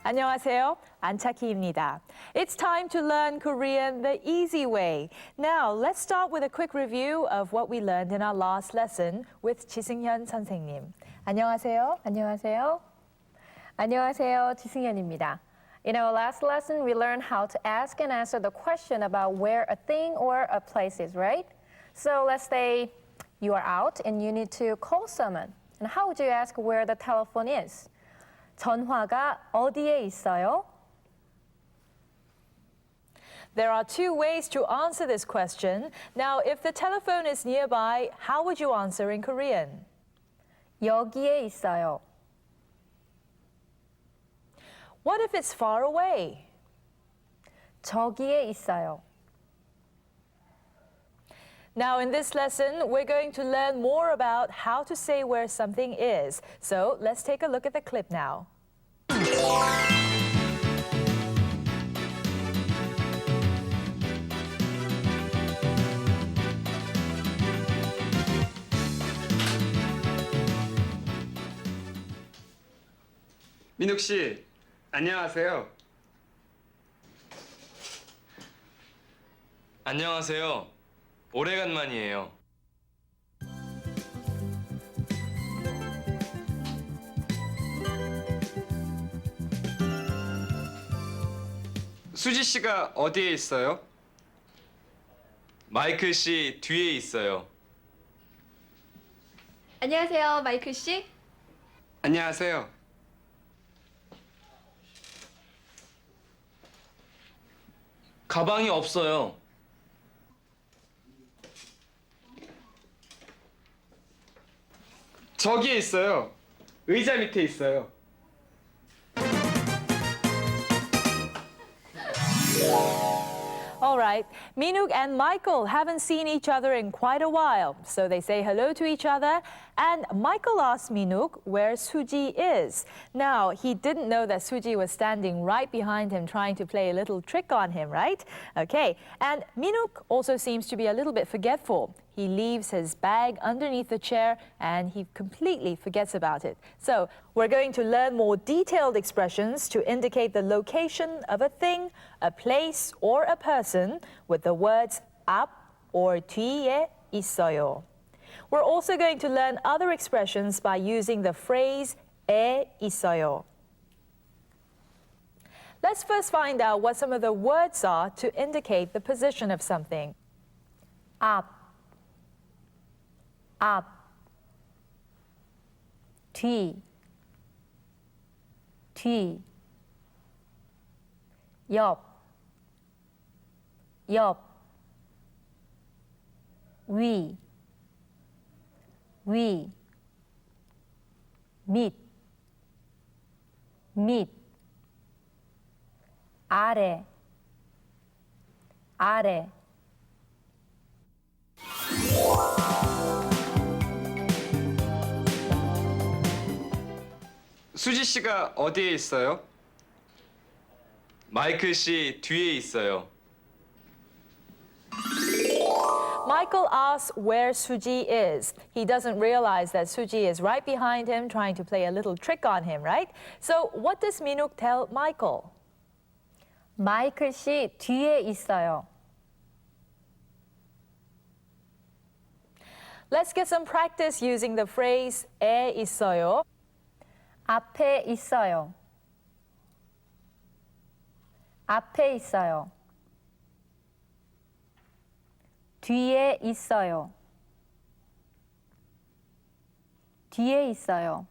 안녕하세요. 안차키입니다. It's time to learn Korean the easy way. Now, let's start with a quick review of what we learned in our last lesson with 지승현 선생님. 안녕하세요. 안녕하세요. 안녕하세요. 지승현입니다. In our last lesson, we learned how to ask and answer the question about where a thing or a place is, right? So let's say you are out and you need to call someone. And how would you ask where the telephone is? 전화가 어디에 있어요? There are two ways to answer this question. Now, if the telephone is nearby, how would you answer in Korean? 여기에 있어요. What if it's far away? 저기에 있어요. Now, in this lesson, we're going to learn more about how to say where something is. So, let's take a look at the clip now. 민욱 씨, 안녕하세요. 안녕하세요. 오래간만이에요. 수지 씨가 어디에 있어요? 마이클씨 뒤에 있어요. 안녕하세요, 마이클씨. 안녕하세요. 가방이 없어요. 저기에 있어요. 의자 밑에 있어요. All right, Minuk and Michael haven't seen each other in quite a while, so they say hello to each other, and Michael asks Minuk where Suji is. Now, he didn't know that Suji was standing right behind him trying to play a little trick on him, right? Okay, and Minuk also seems to be a little bit forgetful. He leaves his bag underneath the chair and he completely forgets about it. So we're going to learn more detailed expressions to indicate the location of a thing, a place, or a person with the words 앞 or 뒤에 있어요. We're also going to learn other expressions by using the phrase 에 있어요. Let's first find out what some of the words are to indicate the position of something. 앞, 앞, 뒤, 뒤, 옆, 옆, 위, 위, 밑, 밑, 아래, 아래. 수지 씨가 어디에 있어요? 마이클씨 뒤에 있어요. Michael asks where Suji is. He doesn't realize that Suji is right behind him trying to play a little trick on him, right? So what does Minuk tell Michael? 마이클 씨 뒤에 있어요. Let's get some practice using the phrase 에 있어요. 앞에 있어요. 앞에 있어요. 뒤에 있어요. 뒤에 있어요.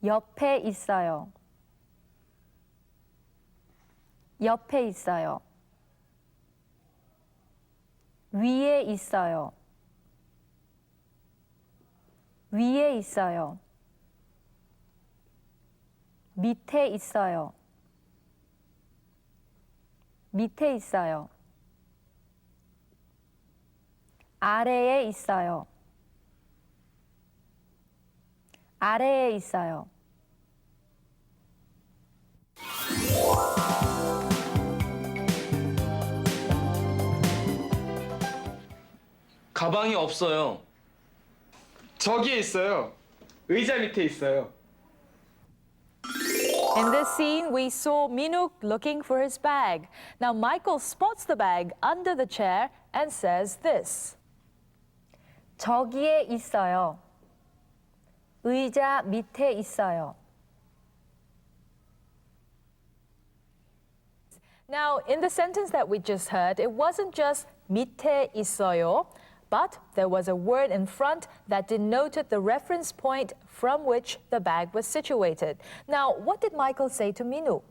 옆에 있어요. 옆에 있어요. 위에 있어요. 위에 있어요. 밑에 있어요. 밑에 있어요. 아래에 있어요. 아래에 있어요. 가방이 없어요. 저기에 있어요. 의자 밑에 있어요. In this scene, we saw Minuk looking for his bag. Now, Michael spots the bag under the chair and says this. 저기에 있어요. 의자 밑에 있어요. Now, in the sentence that we just heard, it wasn't just 밑에 있어요, but there was a word in front that denoted the reference point from which the bag was situated. Now, what did Michael say to Minuk?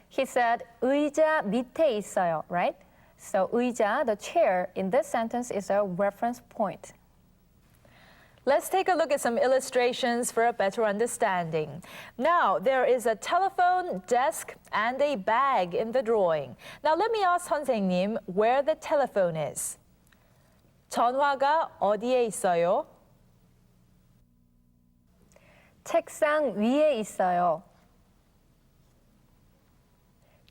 He said 의자 밑에 있어요, right? So 의자, the chair, in this sentence is a reference point. Let's take a look at some illustrations for a better understanding. Now, there is a telephone, desk, and a bag in the drawing. Now, let me ask 선생님 where the telephone is. 전화가 어디에 있어요? 책상 위에 있어요.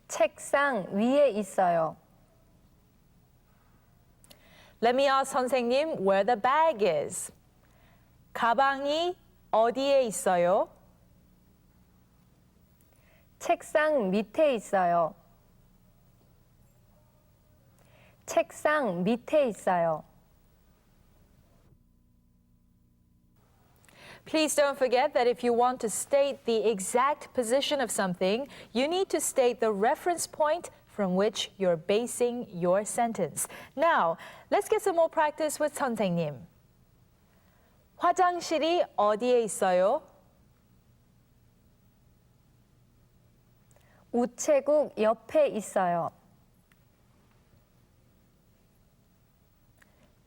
책상 위에 있어요. Let me ask 선생님 where the bag is. 가방이 어디에 있어요? 책상 밑에 있어요. 책상 밑에 있어요. Please don't forget that if you want to state the exact position of something, you need to state the reference point from which you're basing your sentence. Now, let's get some more practice with 선생님. 화장실이 어디에 있어요? 우체국 옆에 있어요.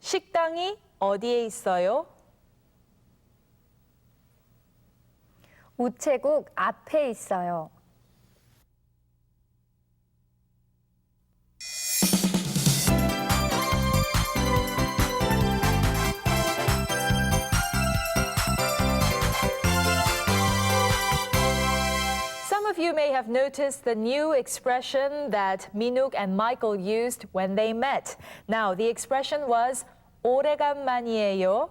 식당이 어디에 있어요? 우체국 앞에 있어요. Some of you may have noticed the new expression that Minuk and Michael used when they met. Now, the expression was 오래간만이에요.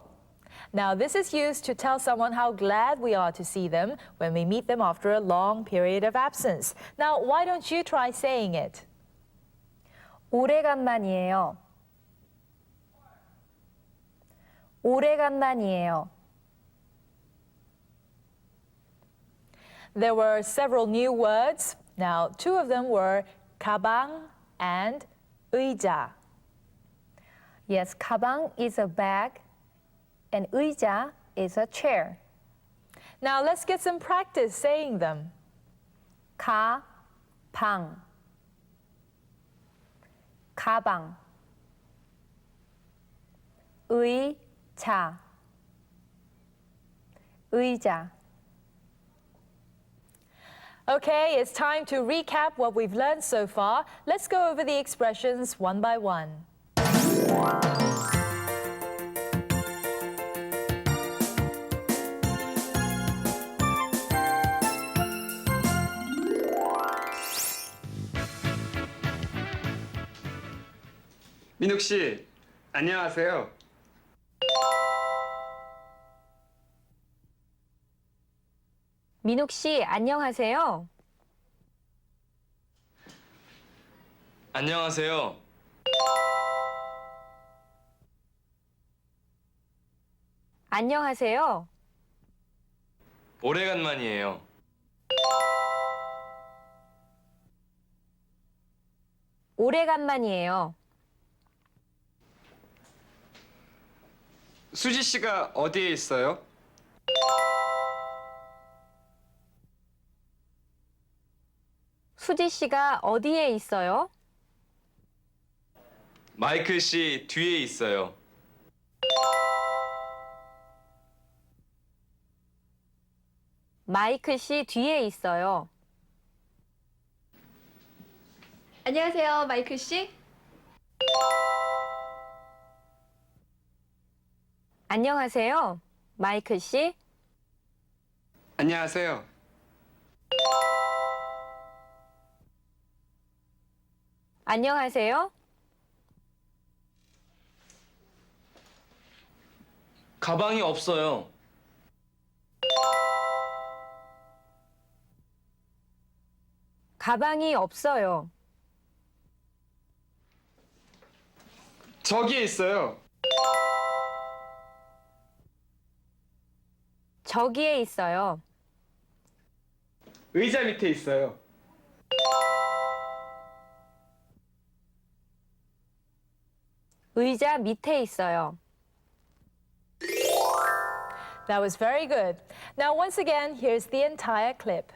Now, this is used to tell someone how glad we are to see them when we meet them after a long period of absence. Now, why don't you try saying it? 오래간만이에요. 오래간만이에요. There were several new words. Now, two of them were 가방 and 의자. Yes, 가방 is a bag and 의자 is a chair. Now, let's get some practice saying them. 가방 가방 의자 의자 Okay, it's time to recap what we've learned so far. Let's go over the expressions one by one. 민욱 씨, 안녕하세요. 민욱 씨 안녕하세요. 안녕하세요. 안녕하세요. 오래간만이에요. 오래간만이에요. 수지 씨가 어디에 있어요? 수지 씨가 어디에 있어요? 마이클씨 뒤에 있어요. 마이클 씨 뒤에 있어요. 안녕하세요, 마이클씨. 안녕하세요. 마이클 씨. 안녕하세요. 안녕하세요. 가방이 없어요. 가방이 없어요. 저기에 있어요. 저기에 있어요. 의자 밑에 있어요. 의자 밑에 있어요. That was very good. Now, once again, here's the entire clip.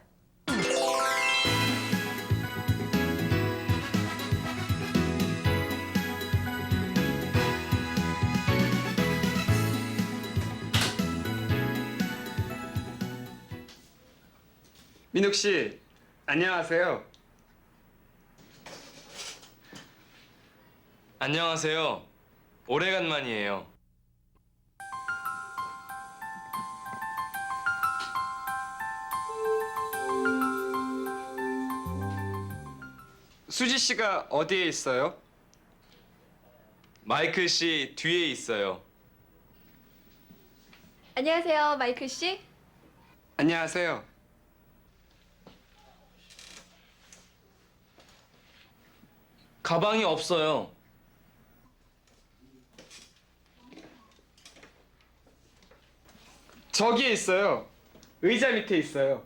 민욱 씨, 안녕하세요. 안녕하세요. 오래간만이에요. 수지 씨가 어디에 있어요? 마이클씨 뒤에 있어요. 안녕하세요, 마이클씨. 안녕하세요. 가방이 없어요. 저기에 있어요. 의자 밑에 있어요.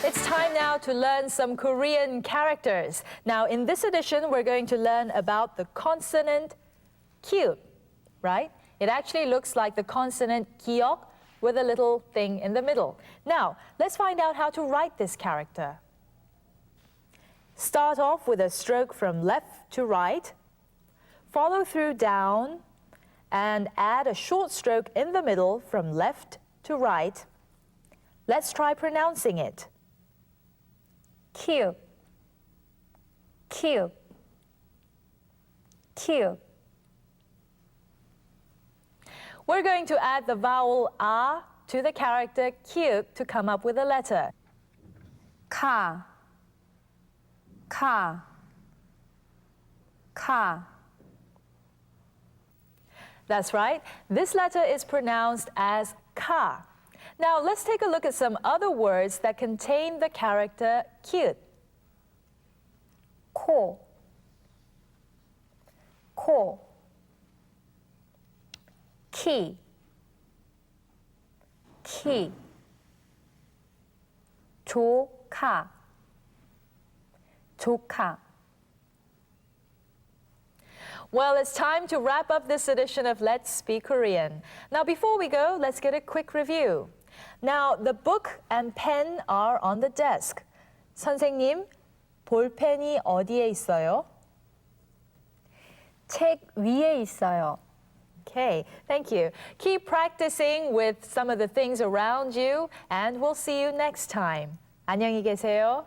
It's time now to learn some Korean characters. Now, in this edition, we're going to learn about the consonant Q, right? It actually looks like the consonant 기역 with a little thing in the middle. Now, let's find out how to write this character. Start off with a stroke from left to right, follow through down, and add a short stroke in the middle from left to right. Let's try pronouncing it. Q, Q, Q. We're going to add the vowel A to the character Q to come up with a letter. 카, 카, 카. That's right. This letter is pronounced as ka. Now let's take a look at some other words that contain the character Q. 코, 코. 키, 키. 조카, 조카. Well, it's time to wrap up this edition of Let's Speak Korean. Now, before we go, let's get a quick review. Now, the book and pen are on the desk. 선생님, 볼펜이 어디에 있어요? 책 위에 있어요. Okay, thank you. Keep practicing with some of the things around you, and we'll see you next time. 안녕히 계세요.